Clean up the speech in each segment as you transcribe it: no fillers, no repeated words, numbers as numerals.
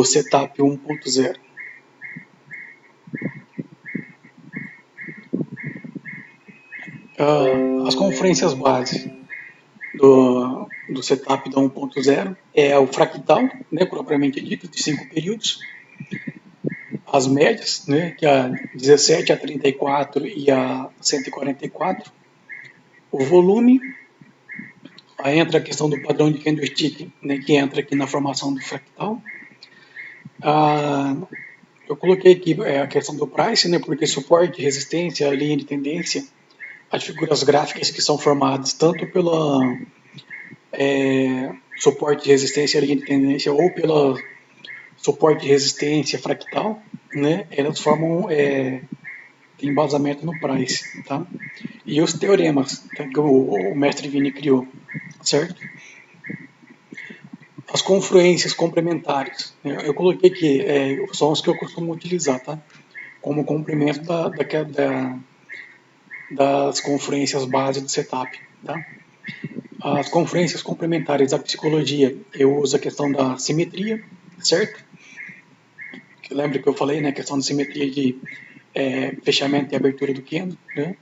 setup 1.0. As conferências base do setup da 1.0 é o fractal, né, propriamente dito, de 5 períodos, as médias, né, que é a 17, a 34 e a 144, o volume, aí entra a questão do padrão de candlestick, né, que entra aqui na formação do fractal. Eu coloquei aqui a questão do price, né, porque suporte, resistência, linha de tendência, as figuras gráficas que são formadas tanto pela suporte, resistência, linha de tendência ou pela suporte, resistência, fractal, né, elas formam embasamento no price, tá? E os teoremas, tá, que o mestre Vini criou, certo? As confluências complementares, eu coloquei aqui, são os que eu costumo utilizar, tá? Como complemento das confluências base do setup, tá? As confluências complementares da psicologia, eu uso a questão da simetria, certo? Lembra que eu falei, né, a questão da simetria de fechamento e abertura do candle, né?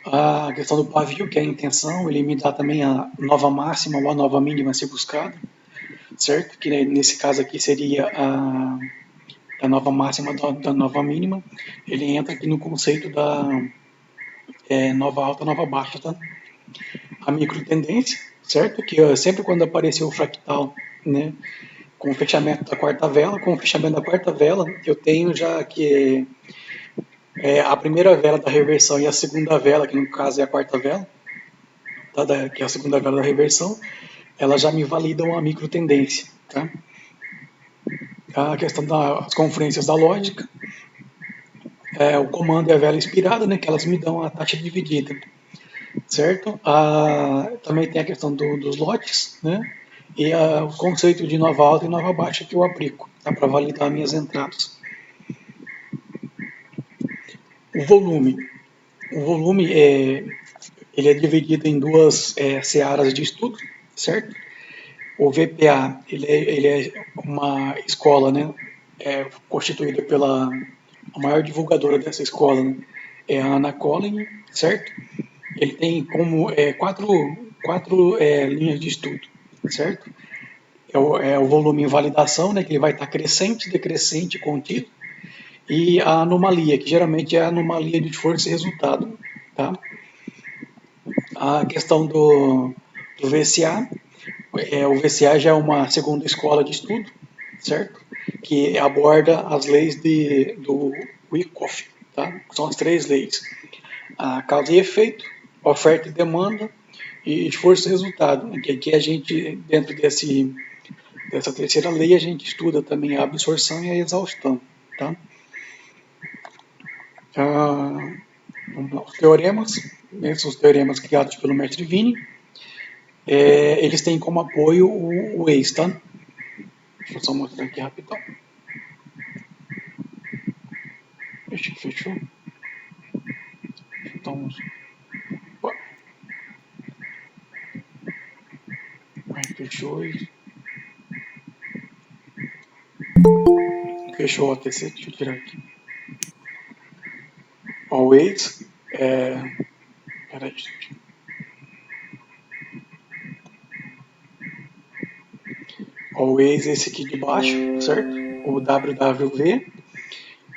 A questão do pavio, que é a intenção, ele me dá também a nova máxima ou a nova mínima a ser buscada, certo? Que nesse caso aqui seria a nova máxima da nova mínima. Ele entra aqui no conceito da nova alta, nova baixa, tá? A microtendência, certo? Que sempre quando apareceu o fractal, né, com o fechamento da quarta vela, eu tenho já que a primeira vela da reversão e a segunda vela, que no caso é a quarta vela, tá? Que é a segunda vela da reversão, elas já me validam a microtendência, tá? A questão das conferências da lógica, o comando e a vela inspirada, né, que elas me dão a taxa dividida, certo? Também tem a questão dos lotes, né, e o conceito de nova alta e nova baixa que eu aplico, tá, para validar minhas entradas. O volume ele é dividido em duas searas de estudo, certo? O VPA ele é uma escola, né, constituída pela a maior divulgadora dessa escola, né, é a Anna Collin, certo? Ele tem como quatro linhas de estudo, certo? É o volume em validação, né, que ele vai estar crescente, decrescente, contínuo, e a anomalia, que geralmente é a anomalia de força e resultado, tá? A questão do VCA, o VCA já é uma segunda escola de estudo, certo? Que aborda as leis do Wyckoff, tá? São as três leis: a causa e efeito, oferta e demanda e esforço e resultado. Que aqui a gente, dentro dessa terceira lei, a gente estuda também a absorção e a exaustão, tá? Os teoremas, esses são os teoremas criados pelo mestre Vini. Eles têm como apoio o Waze, tá? Deixa eu só mostrar aqui rapidão. Acho que fechou. Então, fechou e fechou o ATC. Deixa eu tirar aqui. O Waze, peraí, gente. O Waze, esse aqui de baixo, certo? O WWV.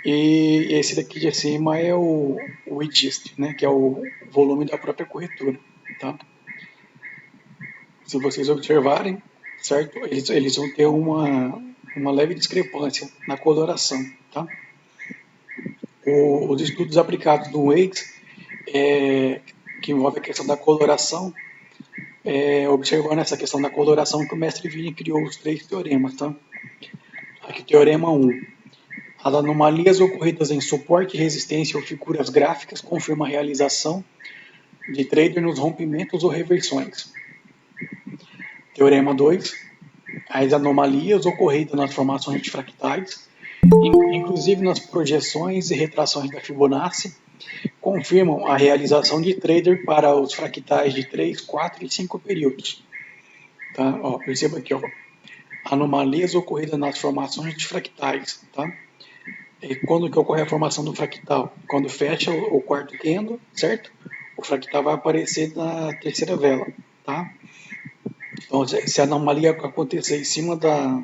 E esse daqui de cima é o IGIST, né? Que é o volume da própria corretora, tá? Se vocês observarem, certo? Eles vão ter uma leve discrepância na coloração, tá? Os estudos aplicados do Waze, que envolve a questão da coloração, observando essa questão da coloração que o mestre Vini criou os três teoremas, tá? Aqui, teorema 1. As anomalias ocorridas em suporte, resistência ou figuras gráficas confirmam a realização de trader nos rompimentos ou reversões. Teorema 2. As anomalias ocorridas nas formações de fractais, inclusive nas projeções e retrações da Fibonacci, confirmam a realização de trader para os fractais de 3, 4 e 5 períodos. Tá? Perceba aqui, anomalias ocorridas nas formações de fractais, tá? E quando que ocorre a formação do fractal? Quando fecha o quarto candle, certo? O fractal vai aparecer na terceira vela, tá? Então, se a anomalia acontecer em cima da...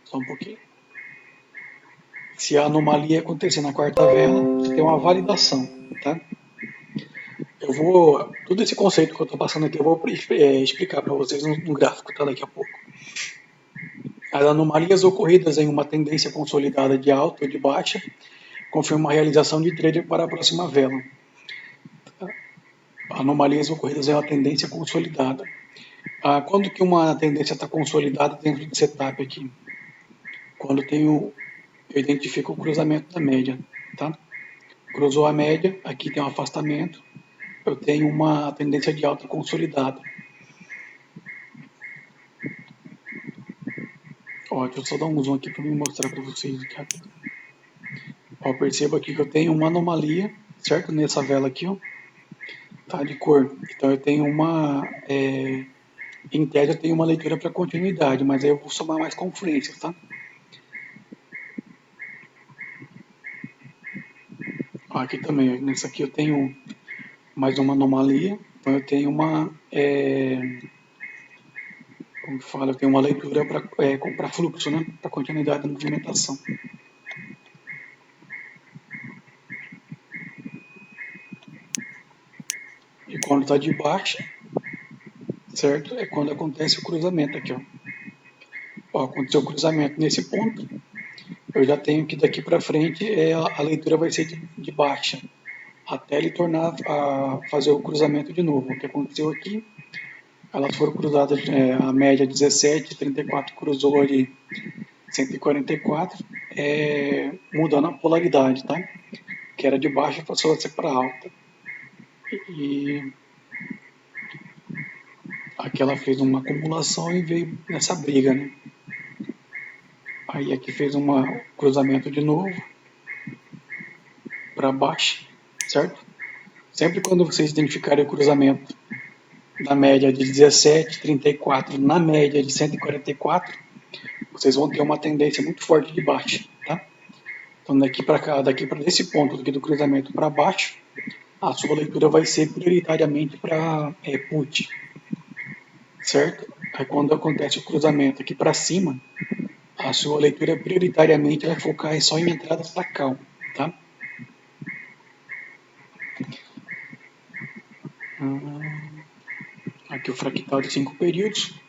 Só um pouquinho. Se a anomalia acontecer na quarta vela, você tem uma validação, tá? Todo esse conceito que eu estou passando aqui, eu vou explicar para vocês no gráfico, tá? Daqui a pouco. As anomalias ocorridas em uma tendência consolidada de alta ou de baixa confirmam a realização de trader para a próxima vela. Anomalias ocorridas em uma tendência consolidada. Quando que uma tendência está consolidada dentro do setup aqui? Quando eu identifico o cruzamento da média, tá? Cruzou a média, aqui tem um afastamento, eu tenho uma tendência de alta consolidada. Ó, deixa eu só dar um zoom aqui para me mostrar para vocês aqui rápido. Ó, perceba aqui que eu tenho uma anomalia, certo? Nessa vela aqui, ó, tá? De cor. Então eu tenho em tese eu tenho uma leitura para continuidade, mas aí eu vou somar mais confluências, tá? Ó, aqui também, nessa aqui eu tenho mais uma anomalia, então eu tenho como que fala, eu tenho uma leitura para fluxo, né? Para continuidade da movimentação. E quando está de baixa, certo? É quando acontece o cruzamento aqui, ó. Ó, aconteceu o cruzamento nesse ponto, eu já tenho que daqui para frente a leitura vai ser de baixa, até ele tornar a fazer o cruzamento de novo. O que aconteceu aqui, elas foram cruzadas, a média 17, 34 cruzou ali 144, mudando a polaridade, tá? Que era de baixa passou a ser para alta. E aqui ela fez uma acumulação e veio nessa briga, né? Aí aqui fez um cruzamento de novo para baixo, certo? Sempre quando vocês identificarem o cruzamento na média de 17, 34, na média de 144, vocês vão ter uma tendência muito forte de baixa, tá? Então daqui para cá, daqui para esse ponto aqui do cruzamento para baixo, a sua leitura vai ser prioritariamente para put, certo? Aí quando acontece o cruzamento aqui para cima, a sua leitura prioritariamente vai focar só em entradas para cal, tá? Aqui o fractal de 5 períodos.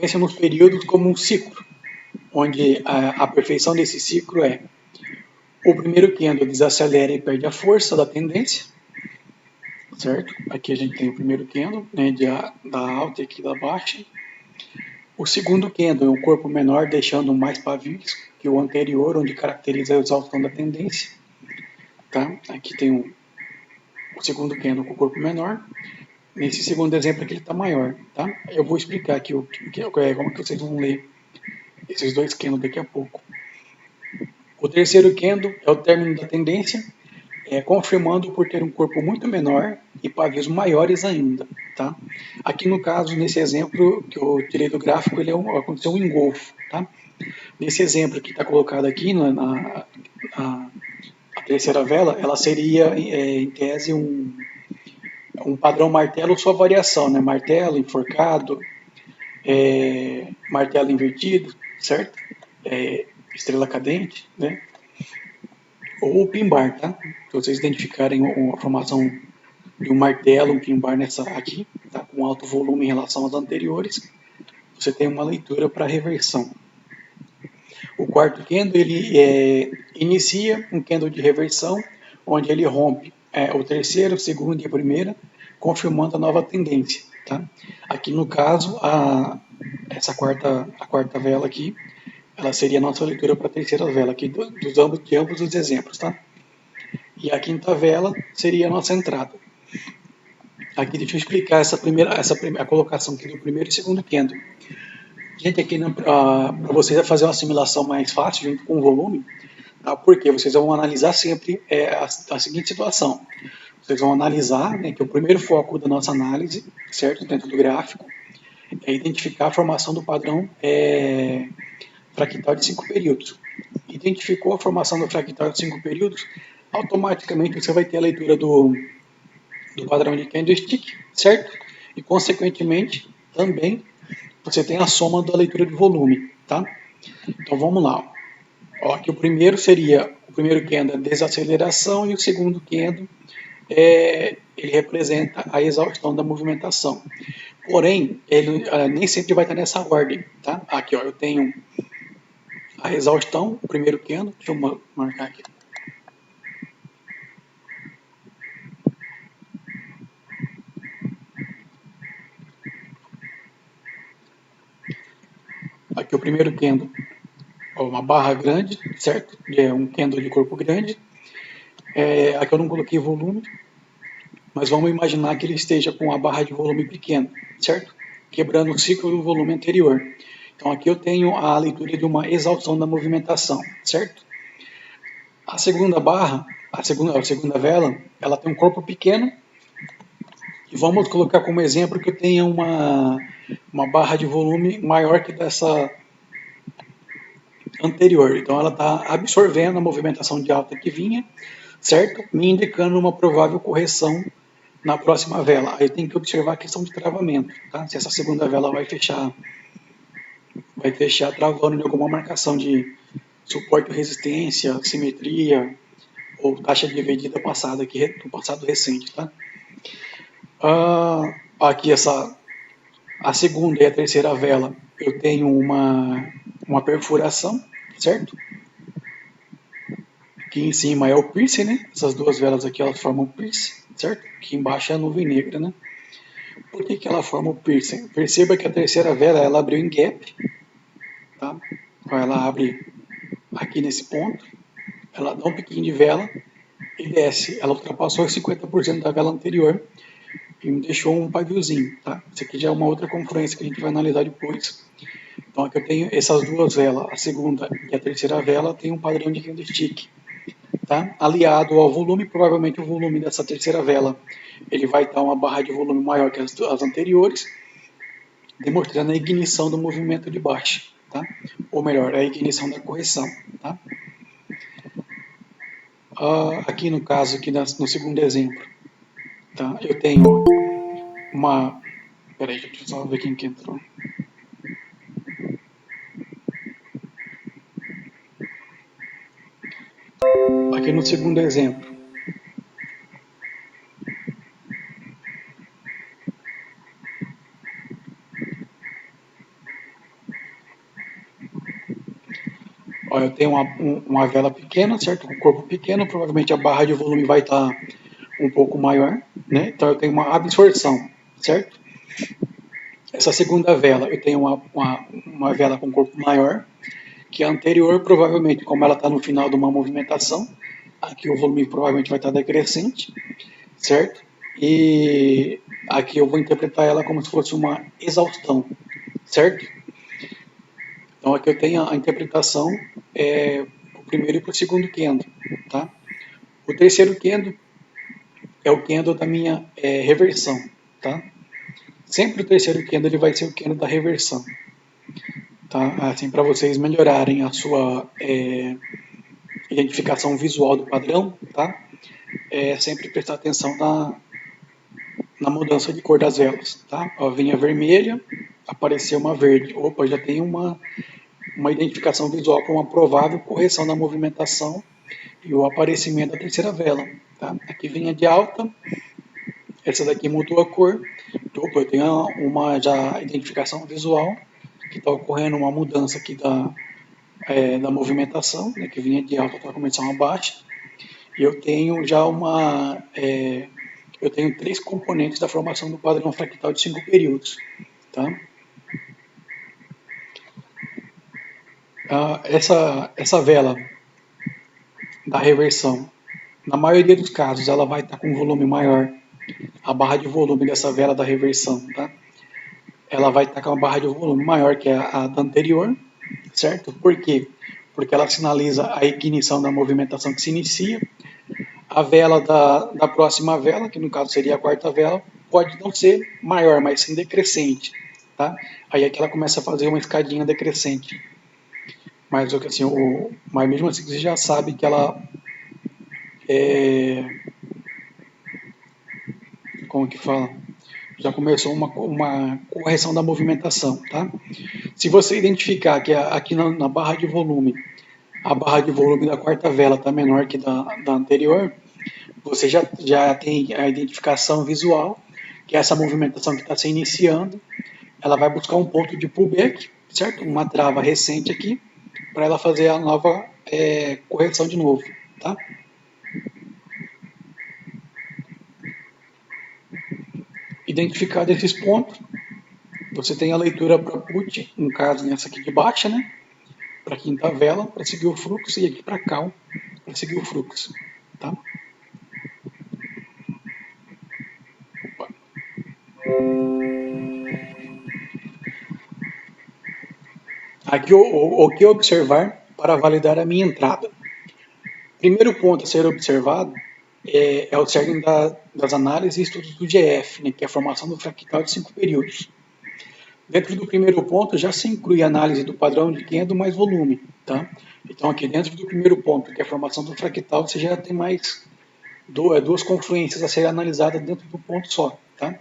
Pense nos períodos como um ciclo, onde a perfeição desse ciclo é o primeiro candle desacelera e perde a força da tendência, certo? Aqui a gente tem o primeiro candle, né, da alta e aqui da baixa. O segundo candle é um corpo menor, deixando mais pavios que o anterior, onde caracteriza a exaustão da tendência. Tá? Aqui tem o segundo candle com o corpo menor. Nesse segundo exemplo aqui ele está maior. Tá? Eu vou explicar aqui como que vocês vão ler esses dois candles daqui a pouco. O terceiro candle é o término da tendência, confirmando por ter um corpo muito menor e pavios maiores ainda. Tá? Aqui no caso, nesse exemplo que eu tirei do gráfico, aconteceu um engolfo. Tá? Nesse exemplo que está colocado aqui, a terceira vela, ela seria, em tese, um padrão martelo, sua variação, né? Martelo, enforcado, martelo invertido, certo? Estrela cadente, né? Ou pin bar, tá? Se vocês identificarem a formação de um martelo, um pin bar nessa aqui, tá? Com alto volume em relação às anteriores, você tem uma leitura para reversão. O quarto candle, ele inicia um candle de reversão, onde ele rompe o terceiro, o segundo e a primeira, confirmando a nova tendência. Tá? Aqui no caso, a quarta vela aqui, ela seria a nossa leitura para a terceira vela, aqui de ambos os exemplos. Tá? E a quinta vela seria a nossa entrada. Aqui deixa eu explicar a colocação aqui do primeiro e segundo candle. Gente, aqui para vocês fazer uma simulação mais fácil junto com o volume, tá? Porque vocês vão analisar sempre a seguinte situação. Vocês vão analisar, né, que o primeiro foco da nossa análise, certo, dentro do gráfico, é identificar a formação do padrão fractal de 5 períodos. Identificou a formação do fractal de 5 períodos, automaticamente você vai ter a leitura do padrão de candlestick, certo? E, consequentemente, também você tem a soma da leitura de volume, tá? Então, vamos lá. Ó, aqui o primeiro candle é desaceleração e o segundo candle ele representa a exaustão da movimentação. Porém, ele nem sempre vai estar nessa ordem, tá? Aqui, ó, eu tenho a exaustão, o primeiro candle, deixa eu marcar aqui. Aqui o primeiro candle, ó, uma barra grande, certo? É um candle de corpo grande. Aqui eu não coloquei volume, mas vamos imaginar que ele esteja com a barra de volume pequeno, certo? Quebrando o ciclo do volume anterior. Então aqui eu tenho a leitura de uma exaustão da movimentação, certo? A segunda barra, a segunda vela, ela tem um corpo pequeno. E vamos colocar como exemplo que eu tenha uma barra de volume maior que dessa anterior. Então ela está absorvendo a movimentação de alta que vinha, certo? Me indicando uma provável correção na próxima vela. Aí tem que observar a questão de travamento, tá? Se essa segunda vela vai fechar travando em alguma marcação de suporte, resistência, simetria ou taxa de dividida passada aqui, do passado recente, tá? Aqui a segunda e a terceira vela eu tenho uma perfuração, certo? Aqui em cima é o piercing, né? Essas duas velas aqui elas formam o piercing, certo? Aqui embaixo é a nuvem negra, né? Por que ela forma o piercing? Perceba que a terceira vela ela abriu em gap, tá? Então ela abre aqui nesse ponto, ela dá um piquinho de vela e desce. Ela ultrapassou 50% da vela anterior e me deixou um paviozinho, tá? Isso aqui já é uma outra confluência que a gente vai analisar depois. Então aqui eu tenho essas duas velas, a segunda e a terceira vela tem um padrão de candlestick, tá? Aliado ao volume, provavelmente o volume dessa terceira vela ele vai estar uma barra de volume maior que as anteriores, demonstrando a ignição do movimento de baixa, tá? Ou melhor, a ignição da correção, tá? Aqui no caso, aqui no segundo exemplo, tá? Eu tenho uma... Peraí, deixa eu só ver quem que entrou. Aqui no segundo exemplo, ó, eu tenho uma vela pequena, certo? Com corpo pequeno, provavelmente a barra de volume vai estar um pouco maior, né? Então eu tenho uma absorção, certo? Essa segunda vela, eu tenho uma vela com corpo maior, que a anterior, provavelmente, como ela está no final de uma movimentação, aqui o volume provavelmente vai estar decrescente, certo? E aqui eu vou interpretar ela como se fosse uma exaustão, certo? Então aqui eu tenho a interpretação para o primeiro e para o segundo candle, tá? O terceiro candle é o candle da minha reversão, tá? Sempre o terceiro candle ele vai ser o candle da reversão, tá? Assim, para vocês melhorarem a sua identificação visual do padrão, tá? Sempre prestar atenção na mudança de cor das velas, tá? Ó, vinha vermelha, apareceu uma verde. Opa, já tem uma identificação visual para uma provável correção da movimentação e o aparecimento da terceira vela, tá? Aqui vinha de alta, essa daqui mudou a cor. Opa, eu tenho uma já identificação visual que está ocorrendo uma mudança aqui da movimentação, né, que vinha de alta para começar uma baixa. E eu tenho já eu tenho três componentes da formação do padrão fractal de 5 períodos, tá? Essa vela da reversão, na maioria dos casos, ela vai estar com um volume maior. A barra de volume dessa vela da reversão, tá? Ela vai estar com uma barra de volume maior que a da anterior, certo? Por quê? Porque ela sinaliza a ignição da movimentação que se inicia. A vela da próxima vela, que no caso seria a quarta vela, pode não ser maior, mas sim decrescente, tá? Aí aqui ela começa a fazer uma escadinha decrescente. Mas, assim, mas mesmo assim você já sabe que ela é, como que fala? Já começou uma correção da movimentação, tá? Se você identificar que aqui na barra de volume, a barra de volume da quarta vela está menor que da anterior, você já tem a identificação visual, que é essa movimentação que está se iniciando, ela vai buscar um ponto de pullback, certo? Uma trava recente aqui, para ela fazer a nova correção de novo, tá? Identificados esses pontos, você tem a leitura para put, no caso nessa aqui de baixa, né? Para quinta vela, para seguir o fluxo, e aqui para cal, para seguir o fluxo, tá? Opa. Aqui o que observar para validar a minha entrada. Primeiro ponto a ser observado é o cerne das análises e estudos do GF, né, que é a formação do fractal de 5 períodos. Dentro do primeiro ponto já se inclui a análise do padrão de Kendo mais volume. Tá? Então aqui dentro do primeiro ponto, que é a formação do fractal, você já tem mais duas confluências a serem analisadas dentro do ponto só. Tá?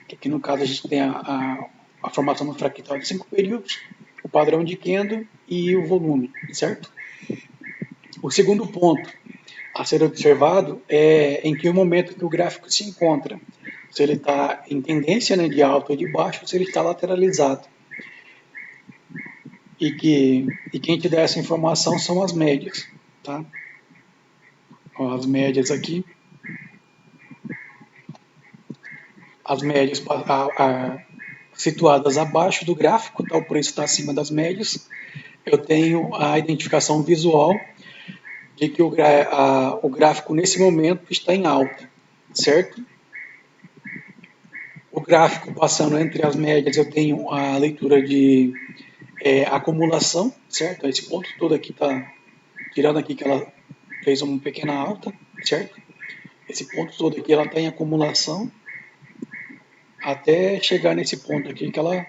Que aqui no caso a gente tem a formação do fractal de 5 períodos, o padrão de Kendo e o volume, certo? O segundo ponto a ser observado é em que momento que o gráfico se encontra. Se ele está em tendência, né, de alta ou de baixo, ou se ele está lateralizado. E quem te dá essa informação são as médias. Tá? Ó, as médias aqui. As médias situadas abaixo do gráfico, tá? O preço está acima das médias. Eu tenho a identificação visual de que o gráfico nesse momento está em alta, certo? O gráfico passando entre as médias, eu tenho a leitura de acumulação, certo? Esse ponto todo aqui está, tirando aqui que ela fez uma pequena alta, certo? Esse ponto todo aqui, ela está em acumulação até chegar nesse ponto aqui que ela,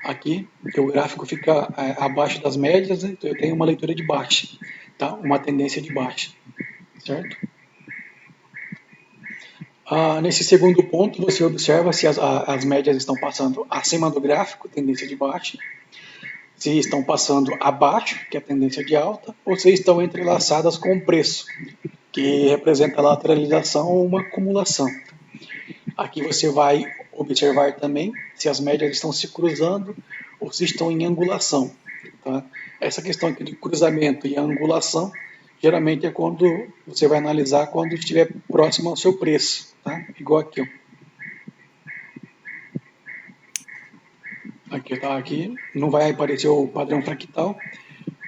aqui, que o gráfico fica abaixo das médias, né? Então eu tenho uma leitura de baixa, tá? Uma tendência de baixa, certo? Nesse segundo ponto, você observa se as médias estão passando acima do gráfico, tendência de baixa, se estão passando abaixo, que é a tendência de alta, ou se estão entrelaçadas com o preço, que representa a lateralização ou uma acumulação. Aqui você vai observar também se as médias estão se cruzando ou se estão em angulação. Tá? Essa questão aqui de cruzamento e angulação, geralmente é quando você vai analisar quando estiver próximo ao seu preço. Tá? Igual aqui. Ó. Aqui, tá? Aqui não vai aparecer o padrão fractal,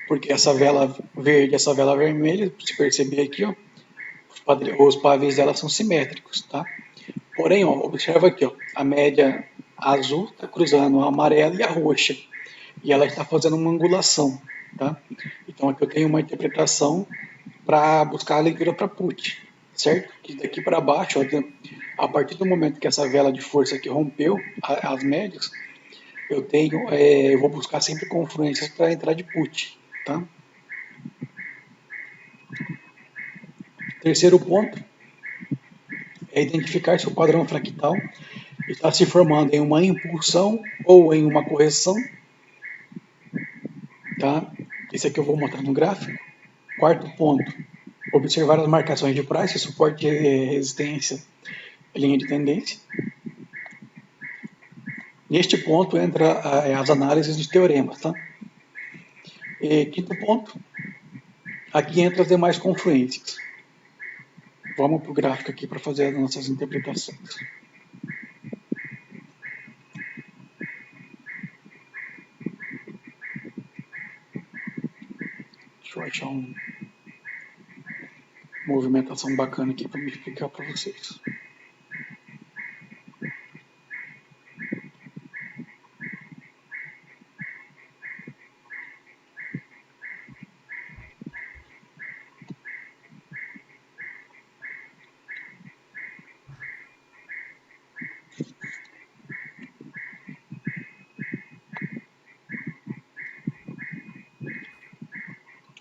porque essa vela verde e essa vela vermelha, se perceber aqui, ó, os pavês dela são simétricos, tá? Porém, ó, observa aqui, ó, a média azul está cruzando a amarela e a roxa, e ela está fazendo uma angulação, tá? Então aqui eu tenho uma interpretação para buscar a leitura para put, certo? Que daqui para baixo, ó, a partir do momento que essa vela de força aqui rompeu as médias, eu vou buscar sempre confluências para entrar de put, tá? Terceiro ponto é identificar se o padrão fractal está se formando em uma impulsão ou em uma correção, tá? Esse aqui eu vou mostrar no gráfico. Quarto ponto, observar as marcações de price, suporte, resistência, linha de tendência. Neste ponto entra as análises de teoremas, tá? E quinto ponto, aqui entra as demais confluências. Vamos para o gráfico aqui para fazer as nossas interpretações. Deixa eu achar uma movimentação bacana aqui para me explicar para vocês.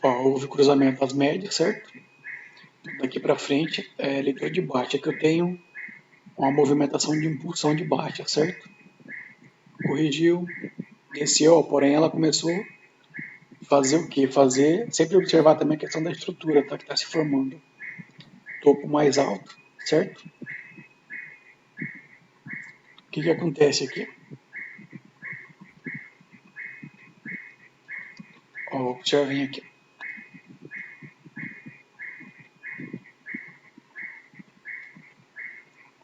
Ó, houve cruzamento das médias, certo? Daqui para frente é leitura de baixa, que eu tenho uma movimentação de impulsão de baixa, certo? Corrigiu, desceu, porém ela começou a fazer o quê? Sempre observar também a questão da estrutura, tá? Que está se formando. Topo mais alto, certo? O que acontece aqui? Ó, observem aqui.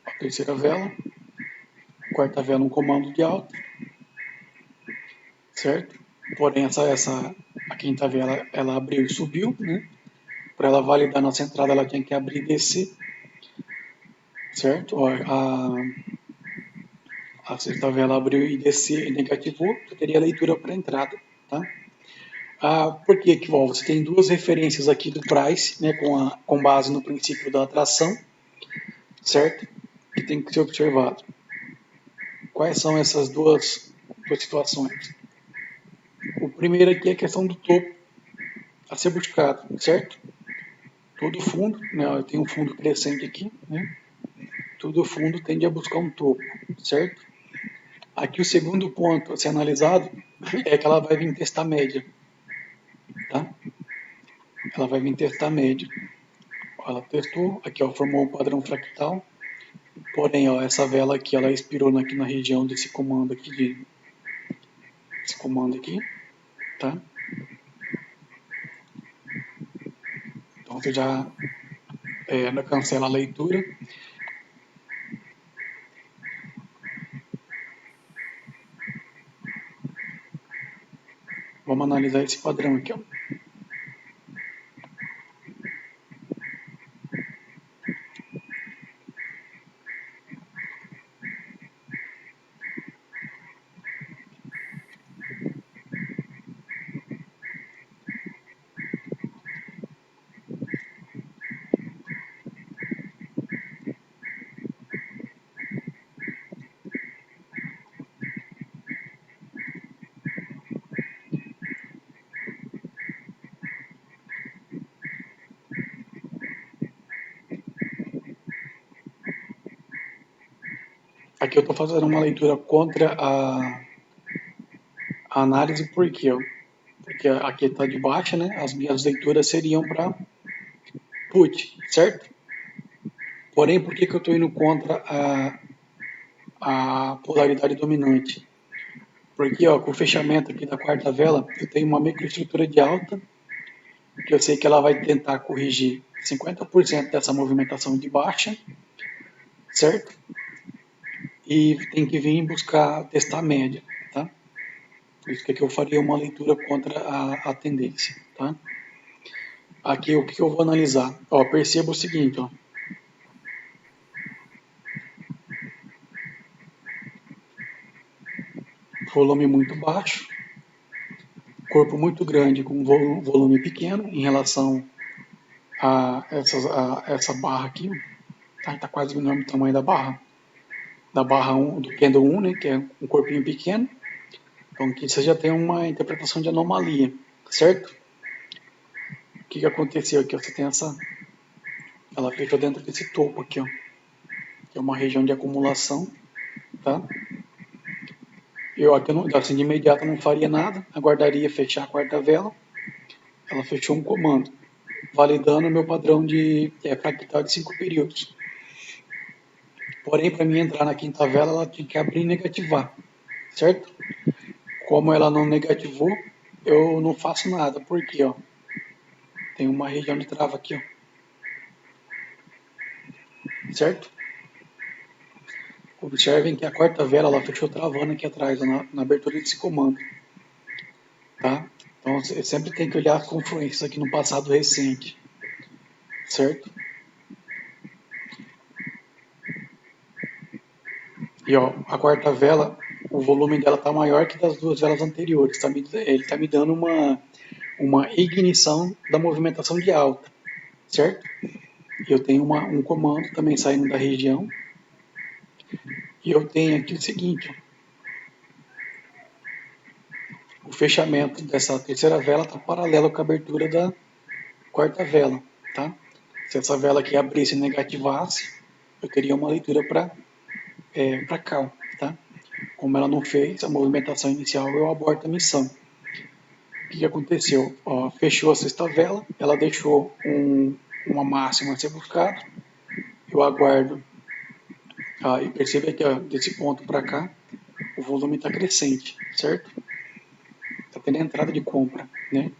A terceira vela, quarta vela um comando de alta, certo? Porém a quinta vela ela abriu e subiu, né? Para ela validar nossa entrada ela tinha que abrir e descer, certo? Ó, a sexta vela abriu e descer e negativou, você teria leitura para entrada, tá? Por que que você tem duas referências aqui do price, né, com base no princípio da atração, certo? Que tem que ser observado. Quais são essas duas situações? O primeiro aqui é a questão do topo a ser buscado, certo? Todo fundo, né, eu tenho um fundo crescente aqui, né? Todo fundo tende a buscar um topo, certo? Aqui o segundo ponto a ser analisado é que ela vai vir testar a média, tá? Ela vai vir testar a média. Ela testou, aqui ó, formou um padrão fractal, porém ó, essa vela aqui ela expirou aqui na região desse comando aqui, esse comando aqui, tá? Então você já cancela a leitura. Vamos analisar esse padrão aqui, ó. Aqui eu estou fazendo uma leitura contra a análise por quê? Porque aqui está de baixa, né? As minhas leituras seriam para put, certo? Porém, por que eu estou indo contra a polaridade dominante? Porque ó, com o fechamento aqui da quarta vela, eu tenho uma microestrutura de alta, que eu sei que ela vai tentar corrigir 50% dessa movimentação de baixa, certo? E tem que vir buscar testar a média, tá? Por isso que aqui eu faria uma leitura contra a tendência, tá? Aqui o que eu vou analisar? Ó, perceba o seguinte, ó. Volume muito baixo, corpo muito grande com volume pequeno em relação a essa barra aqui, tá quase o mesmo tamanho da barra 1, do candle 1, né, que é um corpinho pequeno. Então aqui você já tem uma interpretação de anomalia, certo? O que aconteceu aqui? Você tem ela fechou dentro desse topo aqui, ó, que é uma região de acumulação, tá? Eu aqui assim de imediato não faria nada, aguardaria fechar a quarta vela. Ela fechou um comando, validando o meu padrão de fractal de 5 períodos. Porém, para mim entrar na quinta vela, ela tinha que abrir e negativar, certo? Como ela não negativou, eu não faço nada, porque ó, tem uma região de trava aqui, ó, certo? Observem que a quarta vela ela fechou travando aqui atrás, na abertura desse comando, tá? Então você sempre tem que olhar as confluências aqui no passado recente, certo? E ó, a quarta vela, o volume dela está maior que das duas velas anteriores, ele está me dando uma ignição da movimentação de alta, certo? Eu tenho um comando também saindo da região, e eu tenho aqui o seguinte, o fechamento dessa terceira vela está paralelo com a abertura da quarta vela, tá? Se essa vela aqui abrisse e negativasse, eu teria uma leitura para cal, tá? Como ela não fez a movimentação inicial, eu aborto a missão. O que aconteceu? Ó, fechou a sexta vela, ela deixou uma máxima a ser buscada, eu aguardo, e perceba que ó, desse ponto para cá, o volume está crescente, certo? Está tendo entrada de compra, né?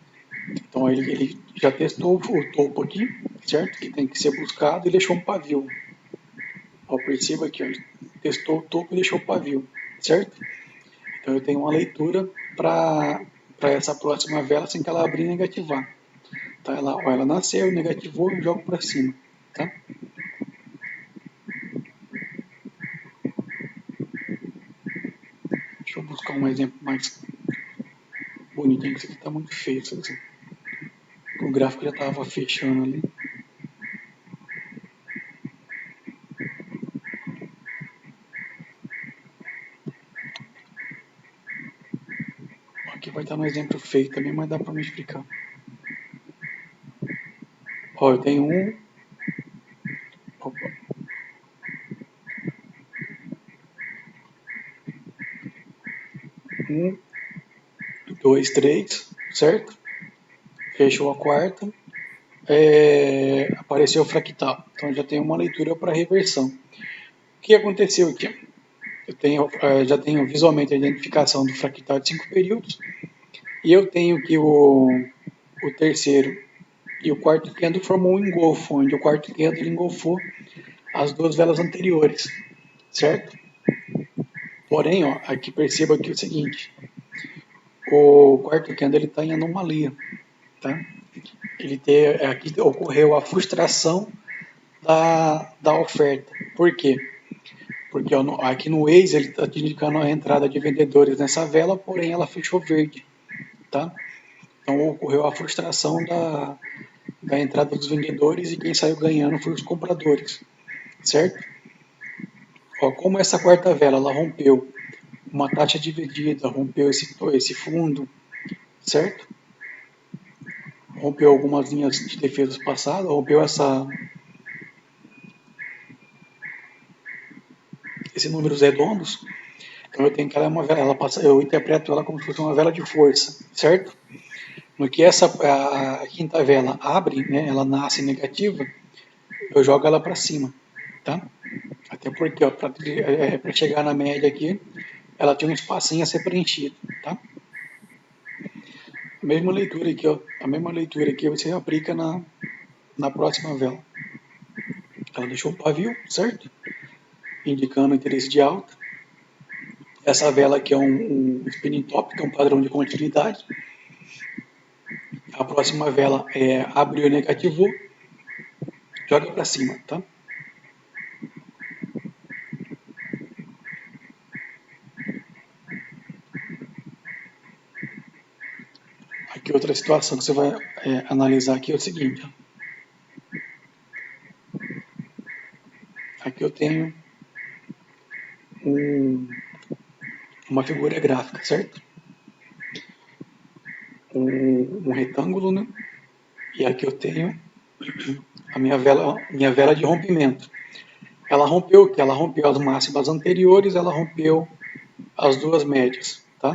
Então ele já testou o topo aqui, certo? Que tem que ser buscado e deixou um pavio. Ó, perceba aqui, ó, ele testou o topo e deixou o pavio, certo? Então eu tenho uma leitura para essa próxima vela sem que ela abrir e negativar. Tá? Ela nasceu, negativou e jogo para cima. Tá? Deixa eu buscar um exemplo mais bonitinho, que isso aqui está muito feio. Assim. O gráfico já estava fechando ali. Aqui vai estar no exemplo feio também, mas dá para me explicar. Ó, eu tenho um. Opa. Um, dois, três, certo? Fechou a quarta. Apareceu o fractal. Então já tenho uma leitura para reversão. O que aconteceu aqui? Eu já tenho visualmente a identificação do fractal de 5 períodos e eu tenho que o terceiro e o quarto candle formou um engolfo, onde o quarto candle engolfou as duas velas anteriores, certo? Porém, ó, aqui perceba aqui o seguinte, o quarto candle está em anomalia, tá? Aqui ocorreu a frustração da oferta. Por quê? Porque aqui no Waze ele está indicando a entrada de vendedores nessa vela, porém ela fechou verde, tá? Então ocorreu a frustração da entrada dos vendedores e quem saiu ganhando foi os compradores, certo? Ó, como essa quarta vela ela rompeu uma taxa dividida, rompeu esse fundo, certo? Rompeu algumas linhas de defesa passadas, rompeu esses números redondos, então eu tenho que ela é uma vela, eu interpreto ela como se fosse uma vela de força, certo? No que a quinta vela abre, né, ela nasce negativa, eu jogo ela para cima, tá? Até porque para chegar na média aqui, ela tem um espacinho a ser preenchido, tá? A mesma leitura aqui você aplica na próxima vela. Ela deixou um pavio, certo? Indicando interesse de alta. Essa vela aqui é um spinning top, que é um padrão de continuidade. A próxima vela abriu e negativou, joga para cima, tá? Aqui outra situação que você vai analisar aqui é o seguinte. Ó. Aqui eu tenho uma figura gráfica, certo? Um retângulo, né? E aqui eu tenho a minha vela de rompimento. Ela rompeu o que? Ela rompeu as máximas anteriores, ela rompeu as duas médias, tá?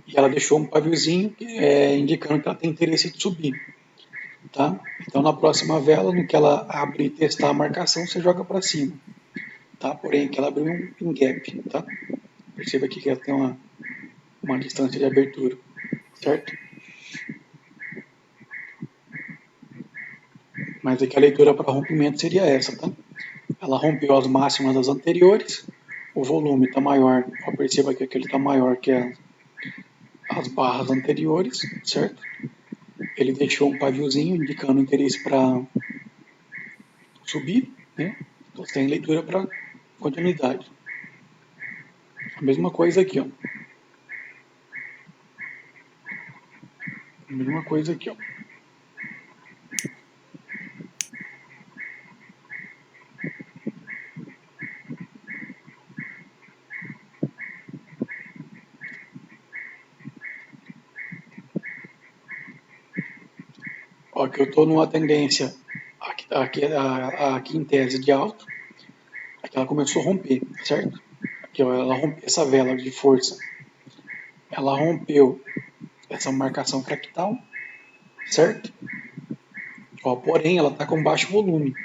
E ela deixou um paviozinho indicando que ela tem interesse de subir, tá? Então na próxima vela, no que ela abrir e testar a marcação, você joga para cima, tá? Porém, que ela abriu um gap, tá? Perceba aqui que ela tem uma distância de abertura, certo? Mas aqui a leitura para rompimento seria essa, tá? Ela rompeu as máximas das anteriores, o volume está maior, perceba que aqui ele está maior que as barras anteriores, certo? Ele deixou um paviozinho indicando interesse para subir, né? Então você tem leitura para continuidade. A mesma coisa aqui, ó. A mesma coisa aqui, ó. Ó, que eu estou numa tendência aqui em tese de alta, aqui ela começou a romper, certo? Aqui, ó, ela rompeu essa vela de força, ela rompeu essa marcação fractal, certo? Ó, porém, ela está com baixo volume,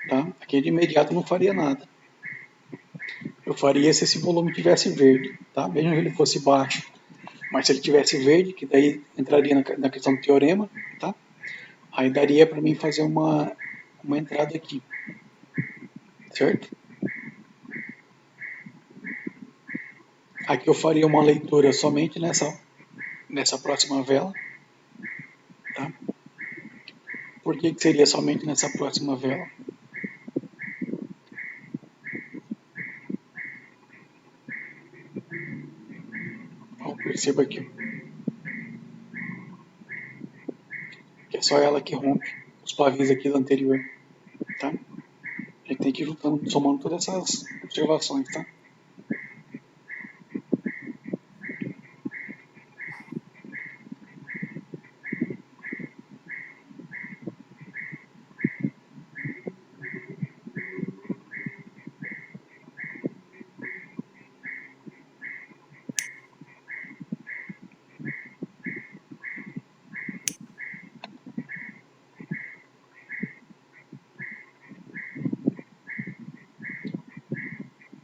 tá? Aqui de imediato eu não faria nada. Eu faria se esse volume tivesse verde, tá? Mesmo que ele fosse baixo, mas se ele tivesse verde, que daí entraria na questão do teorema, tá? Aí daria para mim fazer uma entrada aqui, certo? Aqui eu faria uma leitura somente nessa próxima vela, tá? Por que seria somente nessa próxima vela? Ó, perceba aqui, que é só ela que rompe os pavis aqui do anterior, tá? A gente tem que ir juntando, somando todas essas observações, tá?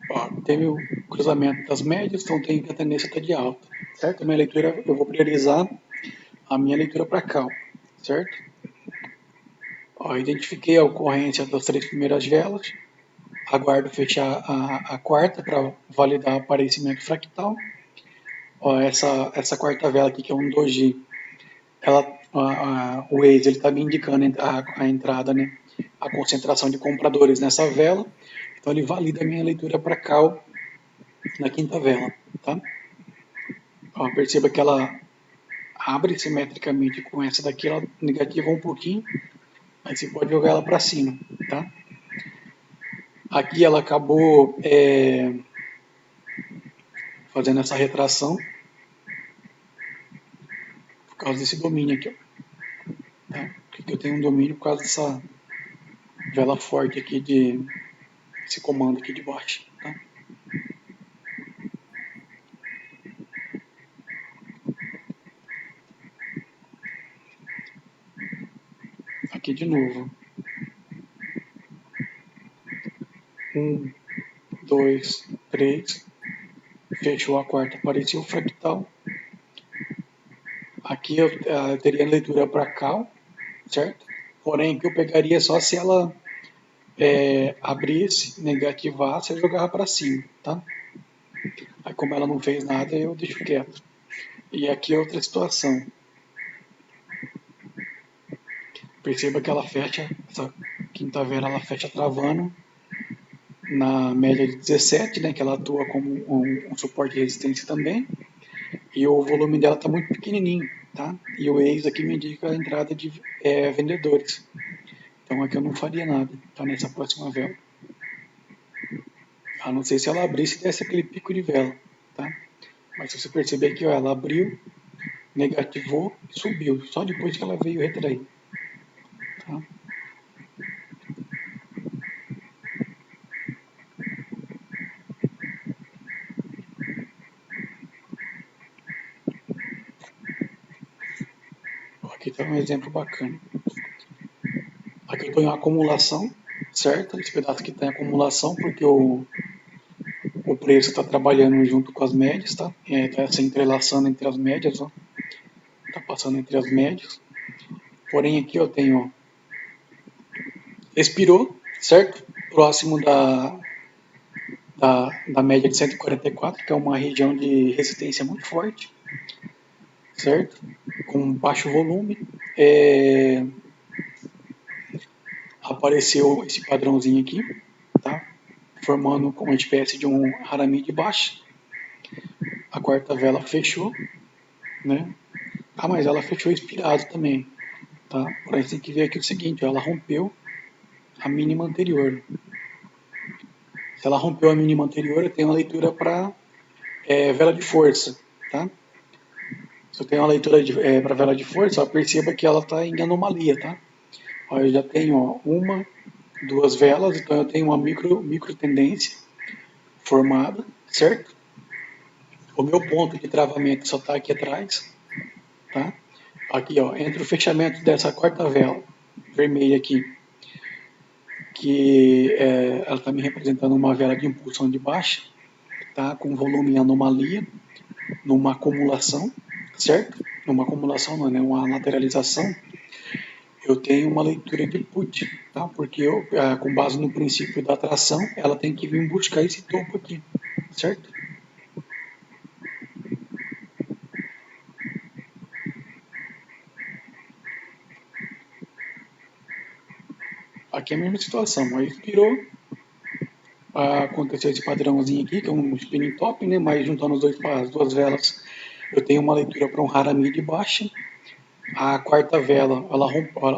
Ó, teve o cruzamento das médias, então tem que a tendência está de alta, certo? A minha leitura, eu vou priorizar a minha leitura para cá, certo? Ó, identifiquei a ocorrência das três primeiras velas, aguardo fechar a quarta para validar o aparecimento fractal. Ó, essa quarta vela aqui, que é um doji, o Waze está me indicando a entrada, né? A concentração de compradores nessa vela. Então ele valida a minha leitura para cal na quinta vela, tá? Ó, perceba que ela abre simetricamente com essa daqui, ela negativa um pouquinho, aí você pode jogar ela para cima, tá? Aqui ela acabou fazendo essa retração por causa desse domínio aqui, ó, tá? Porque eu tenho um domínio por causa dessa vela forte aqui esse comando aqui de baixo, tá? Aqui de novo. 1, 2, 3. Fechou a quarta, apareceu o fractal. Aqui eu teria leitura para cal, certo? Porém, que eu pegaria só se ela abrisse, negativasse, eu jogava para cima, tá? Aí como ela não fez nada, eu deixo quieto. E aqui é outra situação. Perceba que ela fecha, essa quinta vela ela fecha travando na média de 17, né, que ela atua como um suporte de resistência também. E o volume dela está muito pequenininho, tá? E o ex aqui me indica a entrada de vendedores. Então aqui eu não faria nada, tá? Nessa próxima vela. A não ser se ela abrisse e desse aquele pico de vela, tá? Mas se você perceber aqui, ó, ela abriu, negativou e subiu. Só depois que ela veio retrair, tá? Aqui está um exemplo bacana. Aqui eu estou em acumulação, certo? Esse pedaço aqui está em acumulação porque o preço está trabalhando junto com as médias, tá? Está se entrelaçando entre as médias, ó. Está passando entre as médias. Porém aqui eu tenho, expirou, certo? Próximo da média de 144, que é uma região de resistência muito forte, certo? Com baixo volume. Apareceu esse padrãozinho aqui, tá? Formando uma espécie de um harami de baixa. A quarta vela fechou, né? Ah, mas ela fechou expirado também, tá? Porém, você tem que ver aqui o seguinte, ó, ela rompeu a mínima anterior. Se ela rompeu a mínima anterior, eu tenho uma leitura para vela de força, tá? Se eu tenho uma leitura para vela de força, ó, perceba que ela está em anomalia, tá? Ó, eu já tenho ó, uma, duas velas, então eu tenho uma micro tendência formada, certo? O meu ponto de travamento só está aqui atrás, tá? Aqui, ó, entre o fechamento dessa quarta vela vermelha aqui, que ela está me representando uma vela de impulsão de baixa, tá? Com volume em anomalia, numa acumulação, certo? Numa acumulação não, né? Uma lateralização. Eu tenho uma leitura de put, tá? Porque eu, com base no princípio da atração, ela tem que vir buscar esse topo aqui, certo? Aqui é a mesma situação, aí virou, aconteceu esse padrãozinho aqui, que é um spinning top, né? Mas juntando as duas velas, eu tenho uma leitura para um Harami de baixa. A quarta vela, ela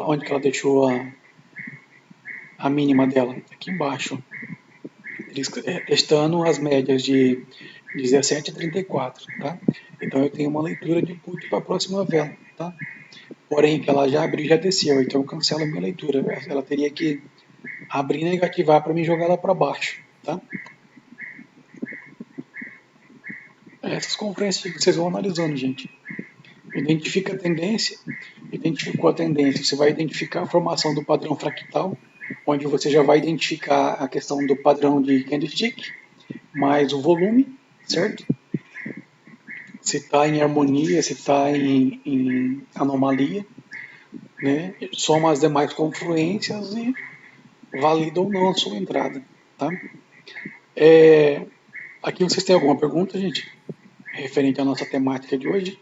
onde que ela deixou a mínima dela? Aqui embaixo. Testando as médias de 17 a 34, tá? Então eu tenho uma leitura de put para a próxima vela, tá? Porém, que ela já abriu e já desceu, então eu cancelo a minha leitura. Ela teria que abrir e negativar para me jogar ela para baixo, tá? Essas conferências que vocês vão analisando, gente. Identifica a tendência, identificou a tendência, você vai identificar a formação do padrão fractal, onde você já vai identificar a questão do padrão de candlestick, mais o volume, certo? Se está em harmonia, se está em anomalia, né? Soma as demais confluências e valida ou não a sua entrada, tá? Aqui vocês têm alguma pergunta, gente? Referente à nossa temática de hoje,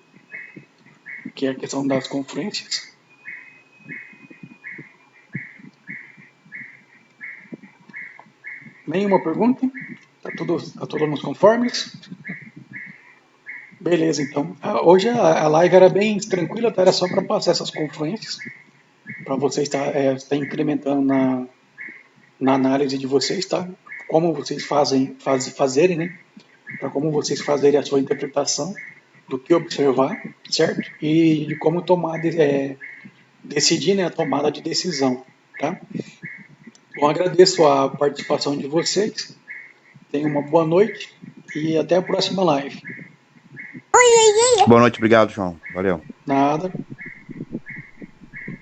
que é a questão das confluências. Nenhuma pergunta? Tá tudo nos conformes? Beleza, então. Hoje a live era bem tranquila, tá? Era só para passar essas confluências, para vocês estar incrementando na análise de vocês, tá? Como vocês fazerem, né? Para como vocês fazerem a sua interpretação do que observar, certo? E de como decidir, né? A tomada de decisão, tá? Bom, agradeço a participação de vocês. Tenham uma boa noite e até a próxima live. Boa noite, obrigado, João. Valeu. Nada.